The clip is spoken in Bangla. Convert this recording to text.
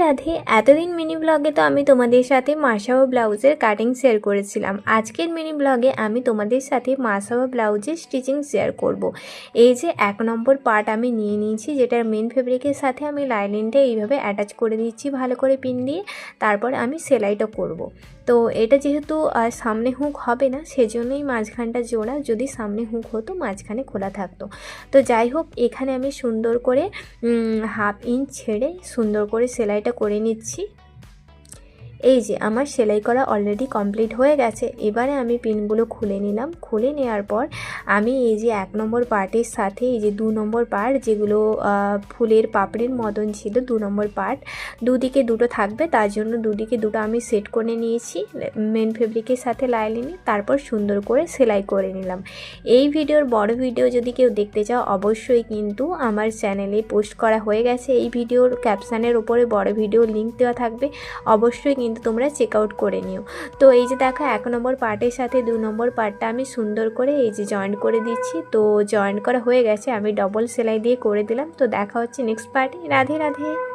রাধে এতদিন মিনি ব্লগে তো আমি তোমাদের সাথে মাসাবা ব্লাউজের কাটিং শেয়ার করেছিলাম। আজকের মিনি ব্লগে আমি তোমাদের সাথে মাসাবা ব্লাউজের স্টিচিং শেয়ার করব। এই যে 1 নম্বর পার্ট আমি নিয়ে নিয়েছি, যেটার মেন ফেব্রিকের সাথে আমি লাইনিংটা এইভাবে অ্যাটাচ করে দিচ্ছি ভালো করে পিন দিয়ে। তারপর আমি সেলাইটা করব। তো এটা যেহেতু সামনে হুক হবে না, সেজন্যই মাঝখানটা জোড়া, যদি সামনে হুক হতো মাঝখানে খোলা থাকতো। তো যাই হোক, এখানে আমি সুন্দর করে 1/2 ইঞ্চ ছেড়ে সুন্দর করে সেলাইটা করে নিচ্ছি। এই যে আমার সেলাই করা অলরেডি কমপ্লিট হয়ে গেছে। এবারে আমি পিনগুলো খুলে নিলাম। খুলে নেওয়ার পর আমি এই যে 1 নম্বর পার্টের সাথে এই যে 2 নম্বর পার্ট, যেগুলো ফুলের পাপড়ির মতন ছিল, 2 নম্বর পার্ট দুদিকে দুটো থাকবে, তার জন্য দুদিকে দুটো আমি সেট করে নিয়েছি মেন ফেব্রিকের সাথে লাইনিংয়ে। তারপর সুন্দর করে সেলাই করে নিলাম। এই ভিডিওর বড় ভিডিও যদি কেউ দেখতে চাও, অবশ্যই কিন্তু আমার চ্যানেলে পোস্ট করা হয়ে গেছে। এই ভিডিওর ক্যাপশানের উপরে বড় ভিডিও লিঙ্ক দেওয়া থাকবে, অবশ্যই কিন্তু তোমরা চেক আউট করে নিও। তো এই যে দেখো 1 নম্বর পার্টের সাথে 2 নম্বর পার্টটা আমি সুন্দর করে এই যে জয়েন্ট করে দিচ্ছি। তো জয়েন্ট করা হয়ে গেছে, আমি ডবল সেলাই দিয়ে করে দিলাম। তো দেখা হচ্ছে নেক্সট পার্টে। রাধে রাধে।